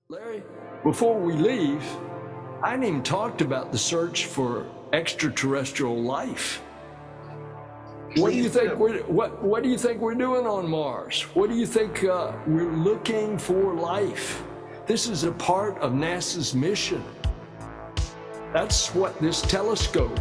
Larry, before we leave, I hadn't even talked about the search for extraterrestrial life. What do you think what do you think we're doing on Mars? What do you think we're looking for life? This is a part of NASA's mission. That's what this telescope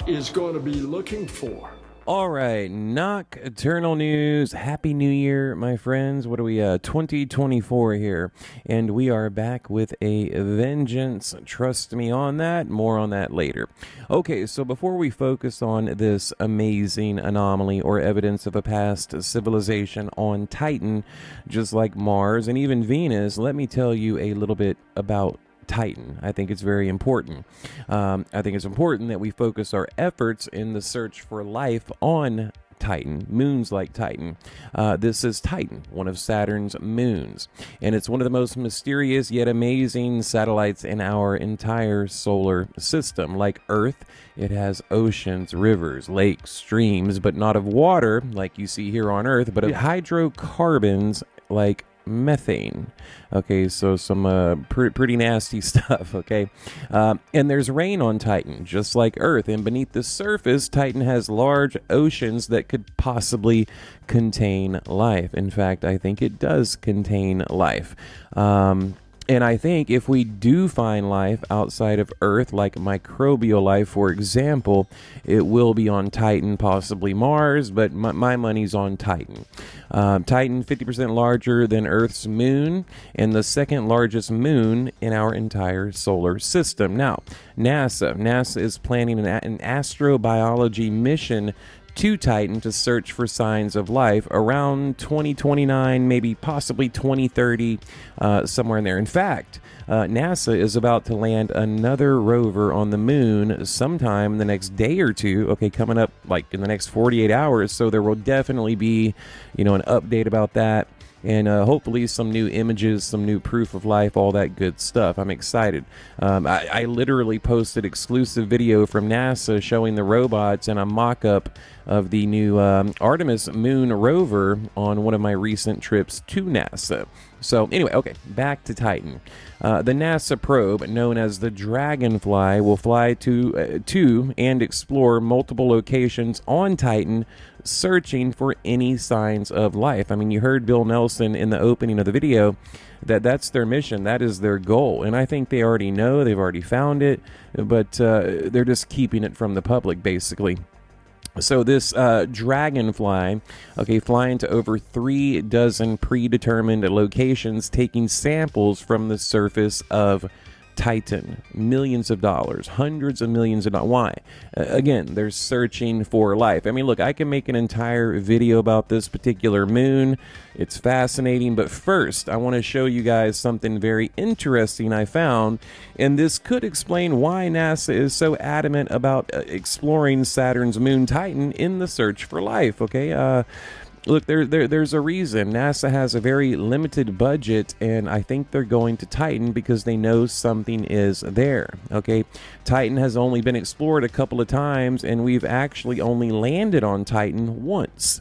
is going to be looking for. All right, nocturnal news. Happy New Year, my friends. What are we, 2024 here? And we are back with a vengeance. Trust me on that. More on that later. Okay, so before we focus on this amazing anomaly or evidence of a past civilization on Titan, just like Mars and even Venus, let me tell you a little bit about Titan. I think it's very important. I think it's important that we focus our efforts in the search for life on Titan, moons like Titan. This is Titan, one of Saturn's moons, and it's one of the most mysterious yet amazing satellites in our entire solar system. Like Earth, it has oceans, rivers, lakes, streams, but not of water like you see here on Earth, but of hydrocarbons like methane. Okay, so some pretty nasty stuff. Okay, and there's rain on Titan, just like Earth, and beneath the surface, Titan has large oceans that could possibly contain life. In fact, I think it does contain life. And I think if we do find life outside of Earth, like microbial life, for example, it will be on Titan, possibly Mars, but my money's on Titan. Titan, 50% larger than Earth's moon, and the second largest moon in our entire solar system. Now, NASA is planning an astrobiology mission to Titan to search for signs of life around 2029, maybe possibly 2030, somewhere in there. In fact, NASA is about to land another rover on the moon sometime in the next day or two, okay, coming up like in the next 48 hours, so there will definitely be, an update about that. And hopefully some new images, some new proof of life, all that good stuff. I'm excited. I literally posted exclusive video from NASA showing the robots and a mock-up of the new Artemis moon rover on one of my recent trips to NASA. So anyway, okay, back to Titan. The NASA probe, known as the Dragonfly, will fly to and explore multiple locations on Titan, searching for any signs of life. I mean, you heard Bill Nelson in the opening of the video that's their mission. That is their goal. And I think they already know, they've already found it, but they're just keeping it from the public, basically. So this Dragonfly, okay, flying to over 3 dozen predetermined locations, taking samples from the surface of Titan. Millions of dollars, hundreds of millions of dollars. Why? Again, they're searching for life. I mean, look, I can make an entire video about this particular moon. It's fascinating, but first, I want to show you guys something very interesting I found, and this could explain why NASA is so adamant about exploring Saturn's moon Titan in the search for life, okay? Look, there's a reason. NASA has a very limited budget, and I think they're going to Titan because they know something is there, okay? Titan has only been explored a couple of times, and we've actually only landed on Titan once.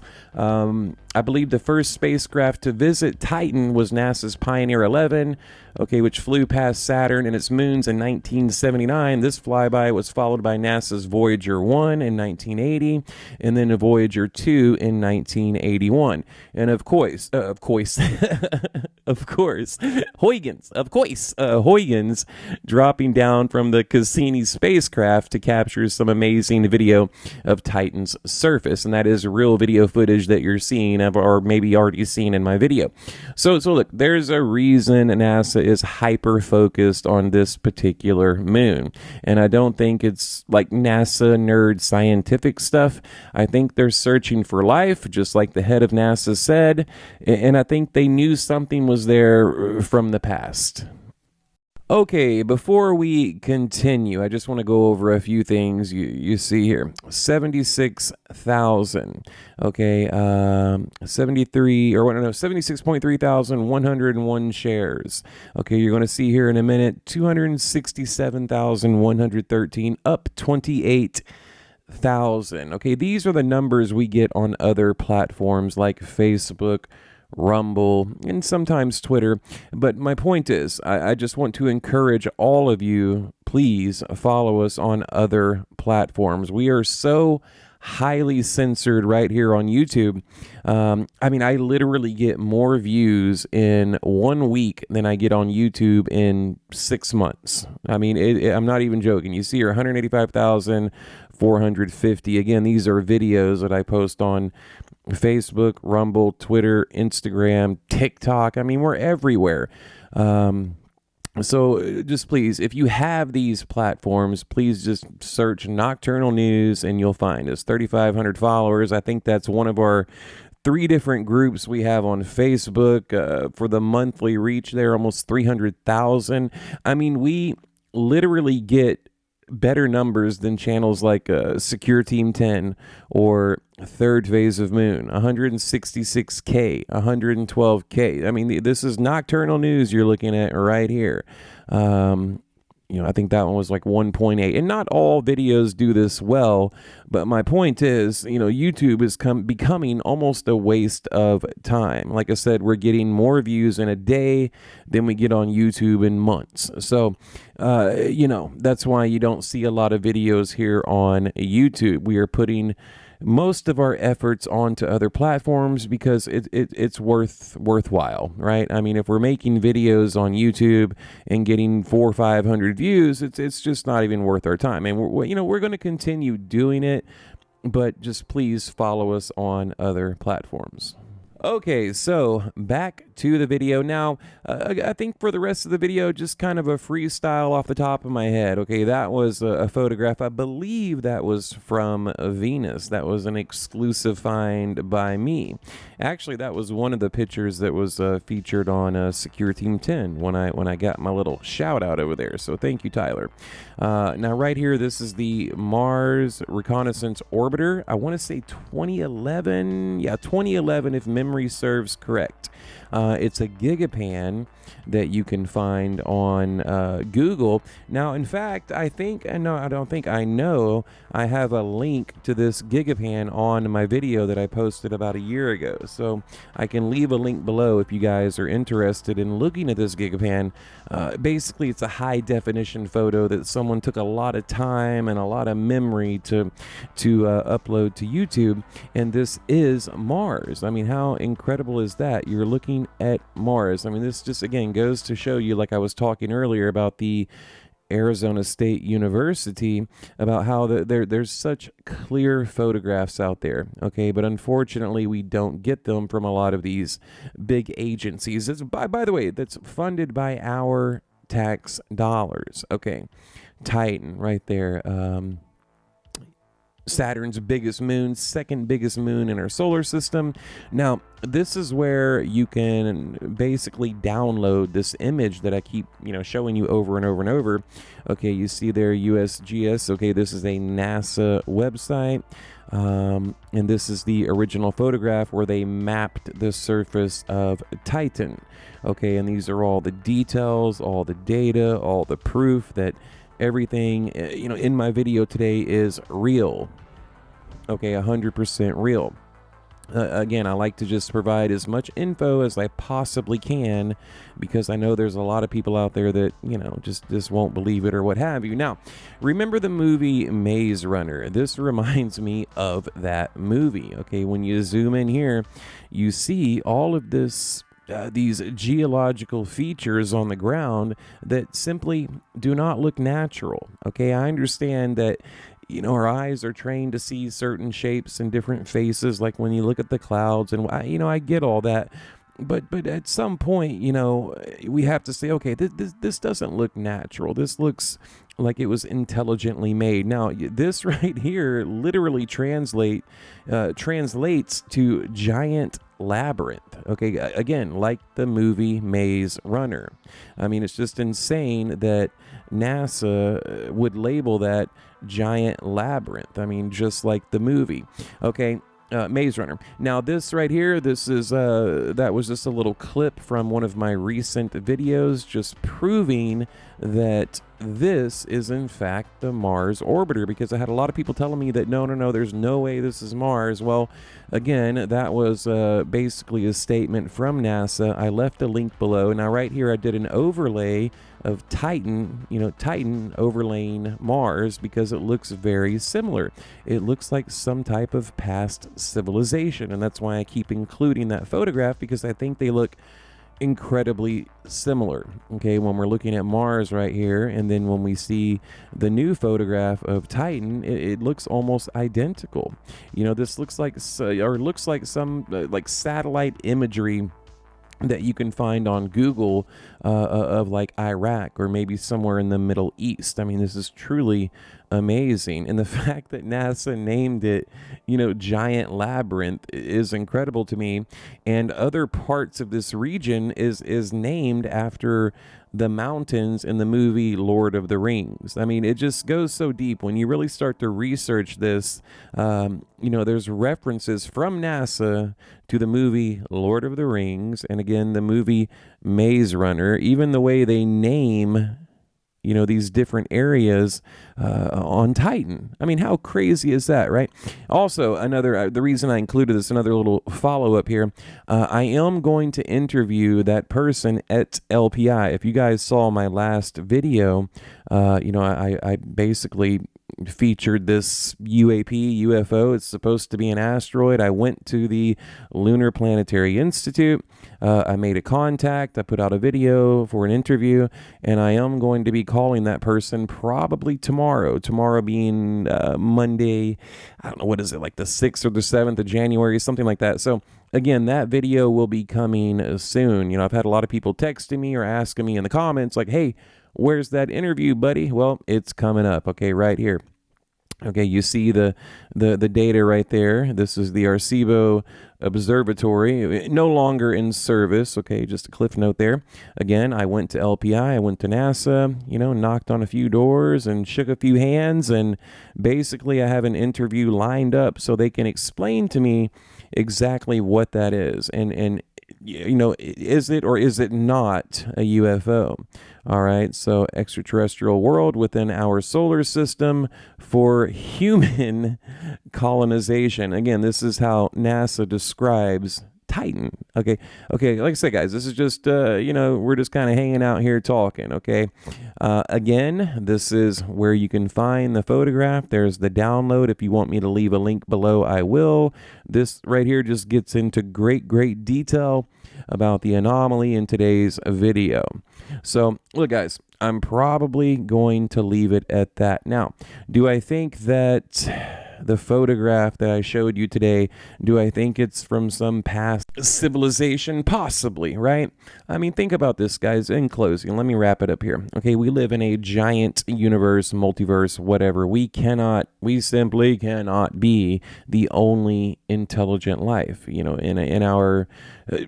I believe the first spacecraft to visit Titan was NASA's Pioneer 11, okay, which flew past Saturn and its moons in 1979. This flyby was followed by NASA's Voyager 1 in 1980, and then Voyager 2 in 1981. And of course, Huygens dropping down from the Cassini spacecraft to capture some amazing video of Titan's surface, and that is real video footage that you're seeing or maybe already seen in my video. So look, there's a reason NASA is hyper focused on this particular moon, and I don't think it's like NASA nerd scientific stuff. I think they're searching for life, just like the head of NASA said, and I think they knew something was there from the past. Okay, before we continue, I just want to go over a few things you see here. 76,000. Okay, 76.3 thousand 101 shares. Okay, you're going to see here in a minute 267,113, up 28,000. Okay, these are the numbers we get on other platforms like Facebook, Rumble, and sometimes Twitter. But my point is, I just want to encourage all of you, please follow us on other platforms. We are so highly censored right here on YouTube. I mean, I literally get more views in 1 week than I get on YouTube in 6 months. I mean, I'm not even joking. You see here 185,450. Again, these are videos that I post on Facebook, Rumble, Twitter, Instagram, TikTok. I mean, we're everywhere. So just please, if you have these platforms, please just search Nocturnal News and you'll find us. 3,500 followers. I think that's one of our 3 different groups we have on Facebook. For the monthly reach there, almost 300,000. I mean, we literally get better numbers than channels like Secure Team 10 or Third Phase of Moon, 166K, 112K. I mean, this is Nocturnal News you're looking at right here. I think that one was like 1.8. And not all videos do this well, but my point is, YouTube is becoming almost a waste of time. Like I said, we're getting more views in a day than we get on YouTube in months. So, that's why you don't see a lot of videos here on YouTube. We are putting most of our efforts onto other platforms because it's worthwhile, right? I mean, if we're making videos on YouTube and getting 400 or 500 views, it's just not even worth our time. And we're going to continue doing it, but just please follow us on other platforms. Okay, so back to the video. Now, I think for the rest of the video, just kind of a freestyle off the top of my head. Okay, that was a photograph. I believe that was from Venus. That was an exclusive find by me. Actually, that was one of the pictures that was featured on Secure Team 10 when I got my little shout out over there. So thank you, Tyler. Now, right here, this is the Mars Reconnaissance Orbiter. I want to say 2011. Yeah, 2011 if memory serves correct. It's a gigapan that you can find on Google. Now, in fact, I know I have a link to this gigapan on my video that I posted about a year ago. So I can leave a link below if you guys are interested in looking at this gigapan. Basically, it's a high definition photo that someone took a lot of time and a lot of memory to upload to YouTube. And this is Mars. I mean, how incredible is that? You're looking at Mars. I mean, this just again goes to show you, like I was talking earlier about the Arizona State University, about how there's such clear photographs out there, okay? But unfortunately, we don't get them from a lot of these big agencies. It's, by the way, that's funded by our tax dollars, okay? Titan, right there. Saturn's biggest moon, second biggest moon in our solar system. Now, this is where you can basically download this image that I keep, showing you over and over and over. Okay, you see there USGS. Okay, this is a NASA website. And this is the original photograph where they mapped the surface of Titan. Okay, and these are all the details, all the data, all the proof that everything, in my video today is real. Okay, 100% real. Again, I like to just provide as much info as I possibly can because I know there's a lot of people out there that, just won't believe it or what have you. Now, remember the movie Maze Runner? This reminds me of that movie. Okay, when you zoom in here, you see all of this these geological features on the ground that simply do not look natural. Okay, I understand that our eyes are trained to see certain shapes and different faces, like when you look at the clouds, and I get all that. But at some point, we have to say, okay, this doesn't look natural. This looks like it was intelligently made. Now, this right here literally translates to giant labyrinth. Okay, again, like the movie Maze Runner. I mean, it's just insane that NASA would label that giant labyrinth. I mean, just like the movie. Okay. Maze Runner. Now, this right here, this is that was just a little clip from one of my recent videos, just proving that this is in fact the Mars orbiter, because I had a lot of people telling me that no, there's no way this is Mars. Well, again, that was basically a statement from NASA. I left a link below. Now, right here, I did an overlay of Titan, Titan overlaying Mars because it looks very similar. It looks like some type of past civilization, and that's why I keep including that photograph, because I think they look incredibly similar. Okay, when we're looking at Mars right here, and then when we see the new photograph of Titan, it looks almost identical. This looks like some like satellite imagery that you can find on Google of like Iraq or maybe somewhere in the Middle East. I mean, this is truly amazing. And the fact that NASA named it, Giant Labyrinth is incredible to me. And other parts of this region is named after the mountains in the movie Lord of the Rings. I mean, it just goes so deep when you really start to research this. There's references from NASA to the movie Lord of the Rings, and again, the movie Maze Runner. Even the way they name these different areas on Titan. I mean, how crazy is that, right? Also, the reason I included this, another little follow-up here, I am going to interview that person at LPI. If you guys saw my last video, I basically featured this UFO. It's supposed to be an asteroid. I went to the Lunar Planetary Institute. I made a contact. I put out a video for an interview, and I am going to be calling that person probably tomorrow. Tomorrow being Monday, I don't know, what is it, like the 6th or the 7th of January, something like that. So again, that video will be coming soon. I've had a lot of people texting me or asking me in the comments like, hey, where's that interview, buddy? Well, it's coming up, okay, right here. Okay, you see the data right there. This is the Arecibo Observatory, no longer in service. Okay, just a cliff note there. Again, I went to LPI, I went to NASA, knocked on a few doors and shook a few hands, and basically I have an interview lined up so they can explain to me exactly what that is. And is it or is it not a UFO? All right, so extraterrestrial world within our solar system for human colonization. Again, this is how NASA describes Titan. Okay, like I said, guys, this is just, we're just kind of hanging out here talking, okay? Again, this is where you can find the photograph. There's the download. If you want me to leave a link below, I will. This right here just gets into great detail about the anomaly in today's video. So, look, guys, I'm probably going to leave it at that. Now, do I think that the photograph that I showed you today, do I think it's from some past civilization? Possibly, right? I mean, think about this, guys. In closing, let me wrap it up here. Okay, we live in a giant universe, multiverse, whatever. We simply cannot be the only intelligent life, in our,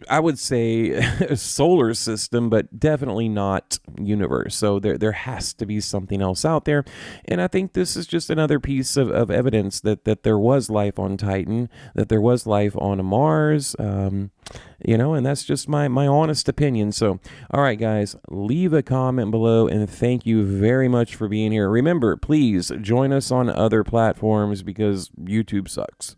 I would say, solar system, but definitely not universe. So there has to be something else out there. And I think this is just another piece of evidence that there was life on Titan, that there was life on Mars, and that's just my honest opinion. So, all right, guys, leave a comment below, and thank you very much for being here. Remember, please join us on other platforms because YouTube sucks.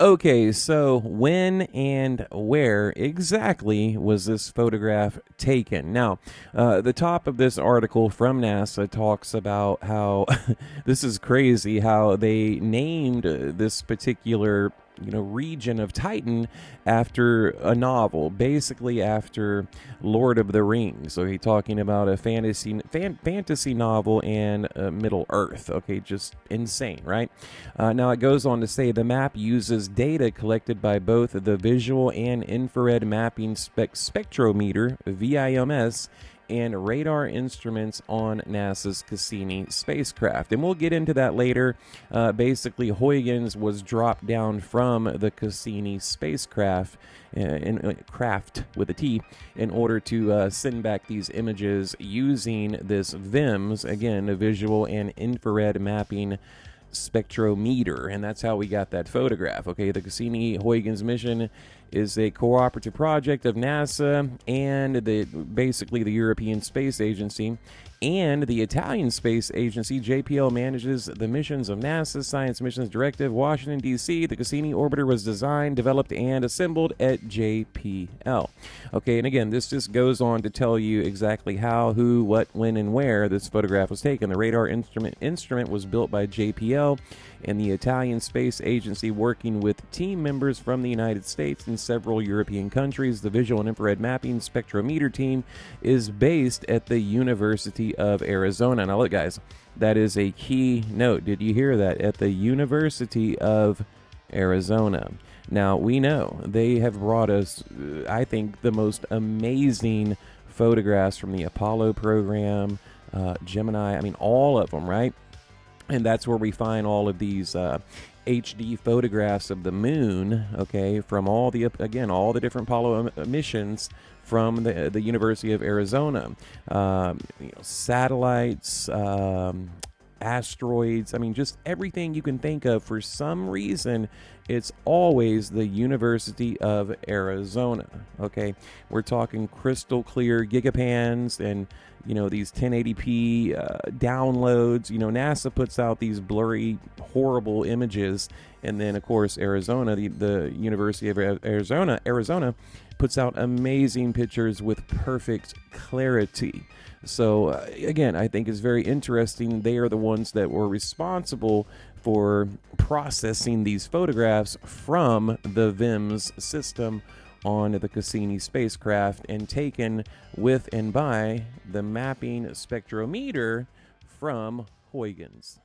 Okay, so when and where exactly was this photograph taken? Now, the top of this article from NASA talks about how this is crazy, how they named this particular region of Titan after a novel, basically after Lord of the Rings. So he's talking about a fantasy novel and Middle Earth. Okay, just insane, right? Now it goes on to say the map uses data collected by both the visual and infrared mapping spectrometer, VIMS, and radar instruments on NASA's Cassini spacecraft. And we'll get into that later. Basically, Huygens was dropped down from the Cassini spacecraft, craft with a T, in order to send back these images using this VIMS, again, a visual and infrared mapping spectrometer, and that's how we got that photograph. Okay, the Cassini-Huygens mission is a cooperative project of NASA and basically the European Space Agency. And the Italian Space Agency, JPL, manages the missions of NASA's Science Missions Directive, Washington, D.C. The Cassini orbiter was designed, developed, and assembled at JPL. Okay, and again, this just goes on to tell you exactly how, who, what, when, and where this photograph was taken. The radar instrument was built by JPL and the Italian Space Agency, working with team members from the United States and several European countries. The visual and infrared mapping spectrometer team is based at the University of Arizona. Now look, guys, that is a key note. Did you hear that? At the University of Arizona. Now, we know they have brought us, I think, the most amazing photographs from the Apollo program, Gemini, I mean, all of them, right? And that's where we find all of these HD photographs of the moon, okay, from all the different Apollo missions from the University of Arizona. Satellites, asteroids, I mean, just everything you can think of. For some reason, it's always the University of Arizona, okay? We're talking crystal clear gigapans and, these 1080p downloads. NASA puts out these blurry, horrible images. And then, of course, Arizona, the University of Arizona puts out amazing pictures with perfect clarity. So, again, I think it's very interesting. They are the ones that were responsible for processing these photographs from the VIMS system on the Cassini spacecraft and taken with and by the mapping spectrometer from Huygens.